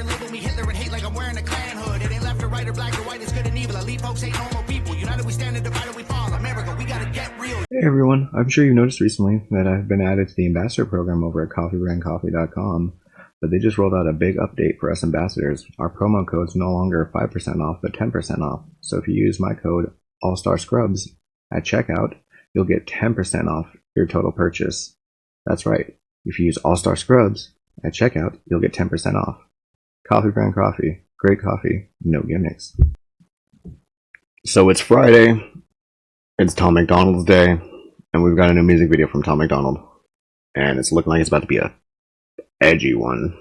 and label me Hitler and hate like I'm wearing a Klan hood. It ain't left or right or black or white, it's good and evil. Elite folks ain't normal people. United we stand and divided we fall. America, we gotta get real. Hey everyone, I'm sure you noticed recently that I've been added to the ambassador program over at coffeebrandcoffee.com, but they just rolled out a big update for us ambassadors. Our promo code's no longer 5% off, but 10% off. So if you use my code AllStarScrubz at checkout, you'll get 10% off your total purchase. That's right. If you use AllStarScrubz at checkout, you'll get 10% off. Coffee Brand Coffee. Great coffee. No gimmicks. So it's Friday. It's Tom McDonald's day. And we've got a new music video from Tom McDonald. And it's looking like it's about to be a edgy one.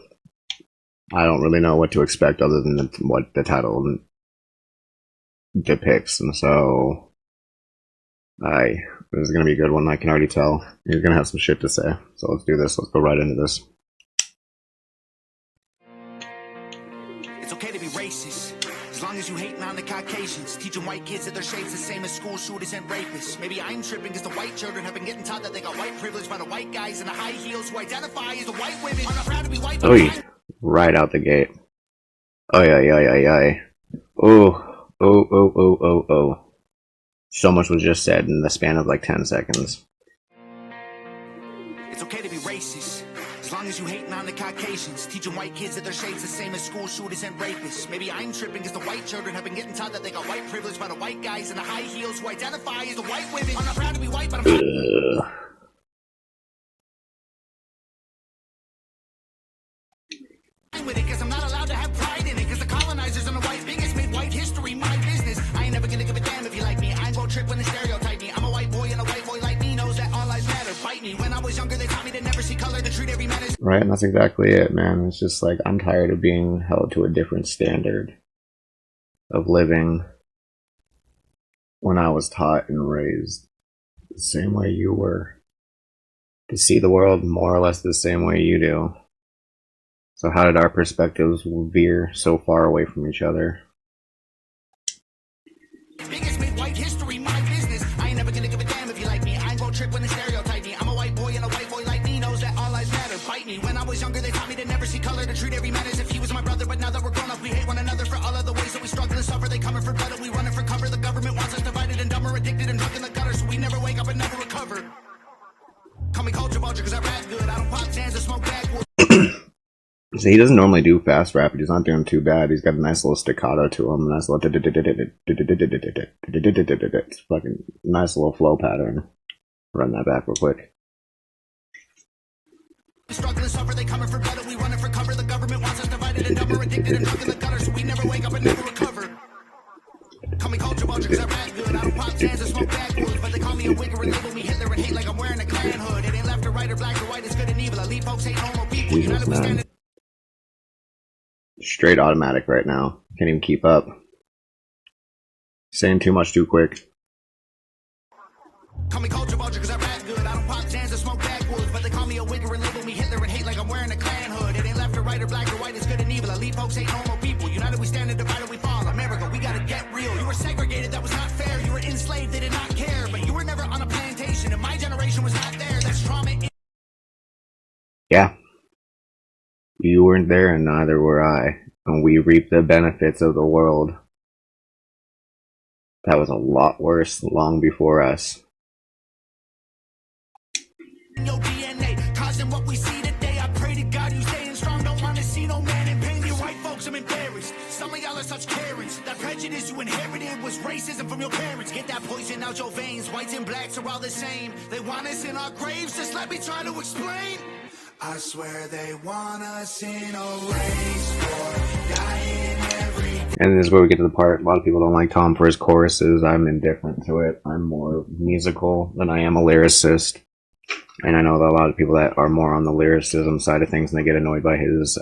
I don't really know what to expect other than what the title depicts. And so this is going to be a good one, I can already tell. He's going to have some shit to say. So let's do this. Let's go right into this. It's okay to be racist, as long as you hating on the Caucasians. Teaching white kids that their shade's the same as school shooters and rapists. Maybe I'm tripping because the white children have been getting taught that they got white privilege by the white guys in the high heels who identify as the white women. I'm not proud to be white, but right out the gate. Oh. So much was just said in the span of like 10 seconds. It's okay to be racist, as long as you hating on the Caucasians. Teaching white kids that their shade's the same as school shooters and rapists. Maybe I'm tripping because the white children have been getting taught that they got white privilege by the white guys in the high heels who identify as the white women. I'm not proud to be white, but I'm fine with it because I'm not allowed to have pride in it. Because the colonizers and the white bigots made white history my business. I ain't never gonna give a damn if you like me. I ain't gonna trip when they stereotype me. I'm a white boy and a white boy like me knows that all lives matter. Bite me. When I was younger, they taught me to never see color, to treat every man as right, and that's exactly it, man. It's just like, I'm tired of being held to a different standard of living when I was taught and raised the same way you were. To see the world more or less the same way you do. So how did our perspectives veer so far away from each other? biggest made white history my business. I ain't never gonna give a damn if you like me. I ain't gonna trip when they stereotype me. I'm a white boy and a white boy like me knows that all lives matter. Bite me. When I was younger, they taught me to never see color, to treat every man as if he was my brother. But now that we're grown up, we hate one another for all of the ways that we struggle and suffer. They coming for blood and we running for cover. The government wants us divided and dumber, addicted and drunk in the gutter, so we never wake up and never recover. Call me culture vulture because I rap good. I don't pop cans or smoke backwood. So he doesn't normally do fast rap, but he's not doing too bad. He's got a nice little staccato to him, nice little it's fucking nice little flow pattern. Run that back real quick. Struggle and suffer, they coming for blood and we running for cover. The government wants us divided and dumber, addicted and drunk in the gutter, so we never wake up and never recover. Call me culture vulture because I rap good. I don't pop cans or smoke backwoods, but they call me a wigger and label me Hitler and hate like I'm wearing a Klan hood. It ain't left or right or black or white, it's good and evil. Elite folks ain't normal people. United we stand. Straight automatic right now. Can't even keep up. Saying too much too quick. Call me culture vulture because I rap good. I don't pop cans or smoke backwoods, but they call me a wigger and label me Hitler and hate like I'm wearing a Klan hood. It ain't left or right or black or white, it's good and evil. Elite folks ain't normal people. United we stand and divided we fall. America, we gotta get real. You were segregated, that was not fair. You were enslaved, they did not care. But you were never on a plantation, and my generation was not there. That's trauma. Yeah. You weren't there and neither were I. And we reap the benefits of the world that was a lot worse long before us. Your DNA, causing what we see today. I pray to God you staying strong. Don't want to see no man in pain. You white folks, I'm embarrassed. Some of y'all are such Karens. That prejudice you inherited was racism from your parents. Get that poison out your veins. Whites and blacks are all the same. They want us in our graves. Just let me try to explain. I swear they want us in a race for dying every. And this is where we get to the part, a lot of people don't like Tom for his choruses. I'm indifferent to it. I'm more musical than I am a lyricist. And I know that a lot of people that are more on the lyricism side of things and they get annoyed by his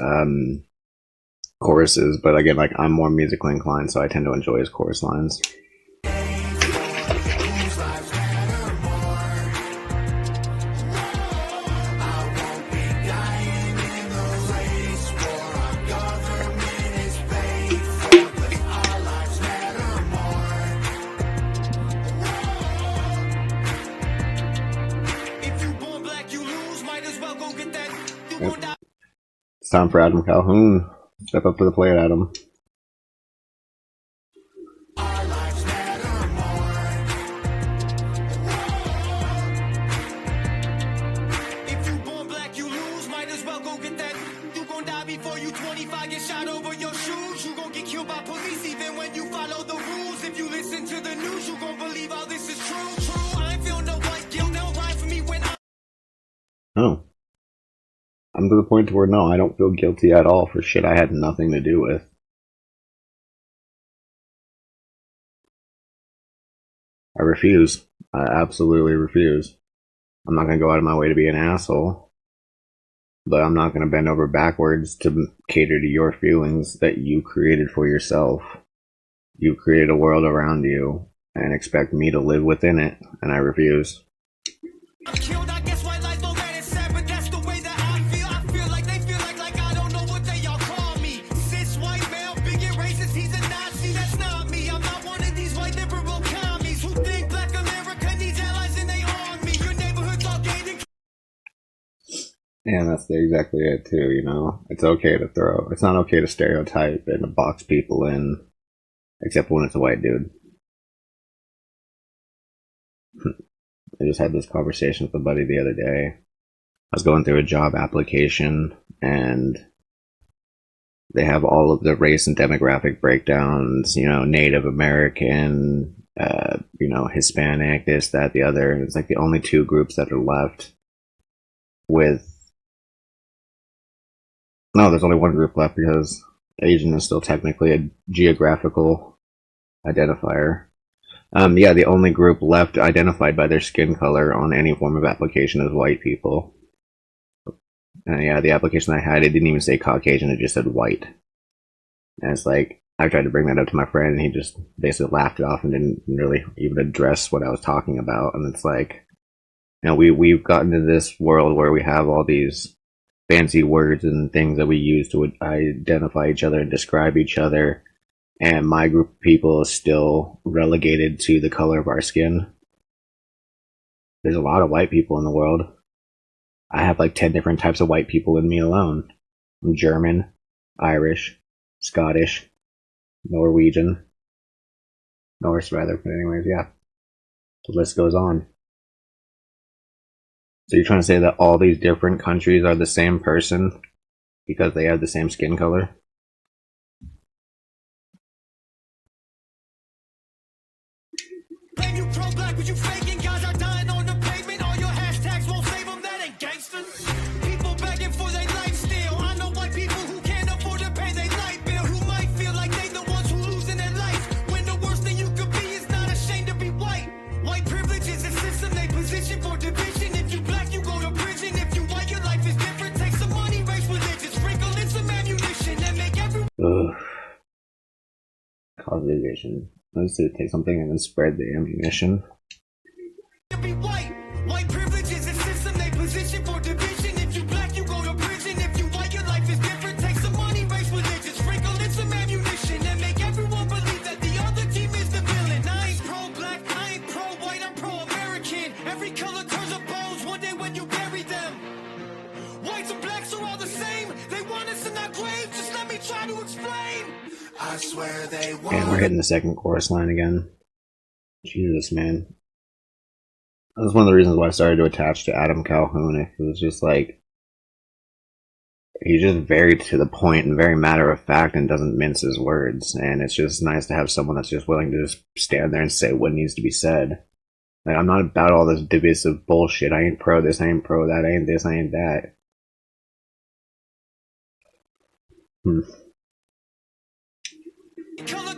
choruses. But again, like, I'm more musically inclined, so I tend to enjoy his chorus lines. It's time for Adam Calhoun. Step up to the plate, Adam. Our lives matter more. If you born black, you lose. Might as well go get that. You gon' die before you 25, get shot over your shoes. You gon' get killed by police even when you follow the rules. If you listen to the news, you gon' believe all this is true. True, I ain't feel no white guilt. They'll lie for me when Oh. I'm to the point where no, I don't feel guilty at all for shit I had nothing to do with. I refuse. I absolutely refuse. I'm not gonna go out of my way to be an asshole, but I'm not gonna bend over backwards to cater to your feelings that you created for yourself. You created a world around you and expect me to live within it, and I refuse. I'm killed, I guess white lies don't let it sad, but that's the way that I feel. I feel like they feel like I don't know what they all call me. Cis white male, bigot racist, he's a Nazi, that's not me. I'm not one of these white liberal commies who think black America needs allies and they arm me. Your neighborhood's all gated. And that's exactly it too, you know? It's not okay to stereotype and to box people in, except when it's a white dude. I just had this conversation with a buddy the other day. I was going through a job application, and they have all of the race and demographic breakdowns, you know, Native American, you know, Hispanic, this, that, the other. And it's like the only two groups that are left with... No, there's only one group left because Asian is still technically a geographical identifier. Yeah, the only group left identified by their skin color on any form of application is white people. Yeah, the application I had, it didn't even say Caucasian, it just said white. And it's like, I tried to bring that up to my friend, and he just basically laughed it off and didn't really even address what I was talking about. And it's like, you know, we've gotten to this world where we have all these fancy words and things that we use to identify each other and describe each other. And my group of people is still relegated to the color of our skin. There's a lot of white people in the world. I have like 10 different types of white people in me alone. I'm German, Irish, Scottish, Norwegian. Norse rather, but anyways, yeah. The list goes on. So you're trying to say that all these different countries are the same person because they have the same skin color? Blame you pro-black, but you faking. Guys are dying on the pavement. All your hashtags won't save them, that ain't gangster. People begging for their life still. I know white people who can't afford to pay their light bill, who might feel like they the ones who losing their life, when the worst thing you could be is not ashamed to be white. White privilege is a system they position for division. If you black, you go to prison. If you white, your life is different. Take some money, race religion, sprinkle in some ammunition, and make everyone... Ugh. Cause division. Let's take something and then spread the ammunition. Be white. White privilege is a system they position for division. If you black, you go to prison. If you white, your life is different. Take some money, race religion, sprinkle in some ammunition, and make everyone believe that the other team is the villain. I ain't pro-black, I ain't pro-white, I'm pro-American. Every color turns up bones one day when you bury them. Whites and blacks are all the same. They want us in our graves. Just let me try to explain. I swear they want. And we're hitting the second chorus line again. Jesus, man. That's one of the reasons why I started to attach to Adam Calhoun. It was just like, he's just very to the point and very matter of fact and doesn't mince his words. And it's just nice to have someone that's just willing to just stand there and say what needs to be said. Like, I'm not about all this divisive bullshit. I ain't pro this, I ain't pro that, I ain't this, I ain't that.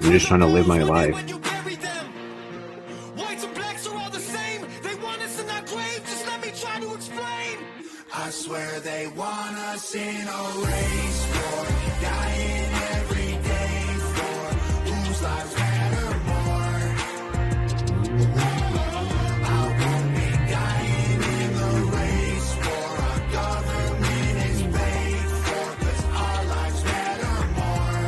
I'm just trying to live my life. Whites and blacks are all the same. They want us in our graves. Just let me try to explain. I swear they want us in a race war, dying every day for whose lives matter more. I won't be dying in the race war. Our government is paid for, 'cause our lives matter more.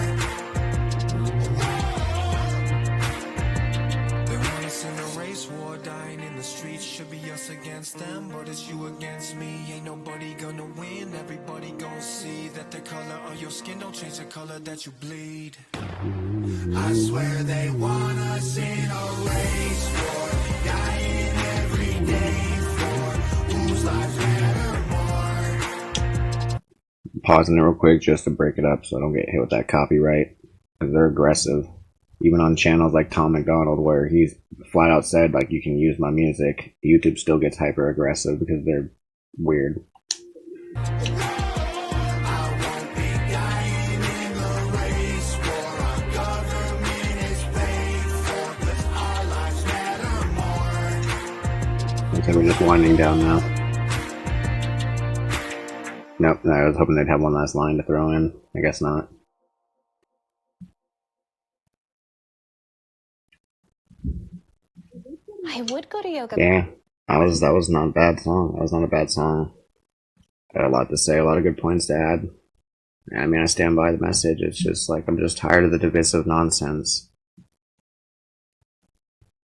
They want us in a race war, dying in the streets. Should be us against against them, but it's you against me. Ain't nobody gonna win, everybody gonna see that the color of your skin don't change the color that you bleed. I swear they want us in a race war, dying every day for whose lives matter more. Pausing it real quick just to break it up so I don't get hit with that copyright, because they're aggressive. Even on channels like Tom McDonald, where he's flat out said, like, you can use my music, YouTube still gets hyper aggressive because they're weird. Looks like we're just winding down now. Nope, I was hoping they'd have one last line to throw in. I guess not. I would go to yoga. Yeah, that was not a bad song. That was not a bad song. Got a lot to say, a lot of good points to add. I mean, I stand by the message. It's just like, I'm just tired of the divisive nonsense.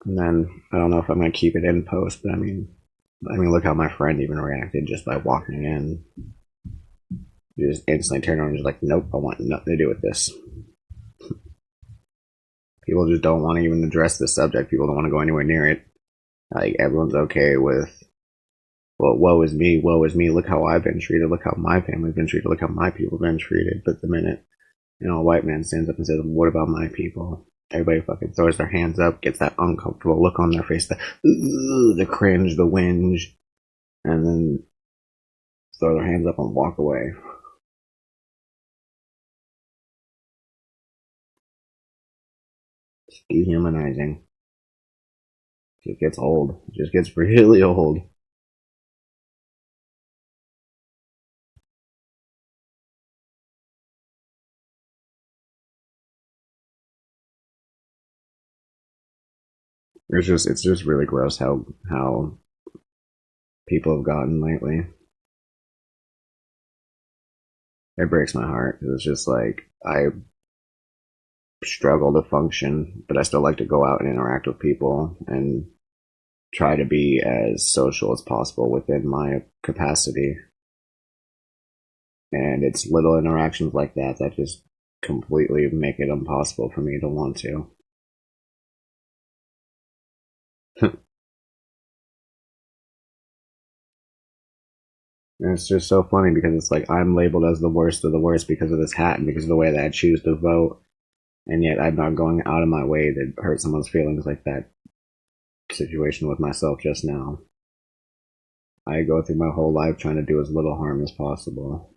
And then, I don't know if I'm going to keep it in post, but I mean, look how my friend even reacted just by walking in. You just instantly turn around and just like, nope, I want nothing to do with this. People just don't want to even address the subject. People don't want to go anywhere near it. Like, everyone's okay with, well, woe is me, look how I've been treated, look how my family's been treated, look how my people have been treated. But the minute, a white man stands up and says, what about my people? Everybody fucking throws their hands up, gets that uncomfortable look on their face, the cringe, the whinge, and then throw their hands up and walk away. It's dehumanizing. It gets old. It just gets really old. It's just really gross how people have gotten lately. It breaks my heart. It's just like, I struggle to function, but I still like to go out and interact with people and try to be as social as possible within my capacity. And it's little interactions like that that just completely make it impossible for me to want to. And it's just so funny because it's like, I'm labeled as the worst of the worst because of this hat and because of the way that I choose to vote. And yet I'm not going out of my way to hurt someone's feelings like that situation with myself just now. I go through my whole life trying to do as little harm as possible.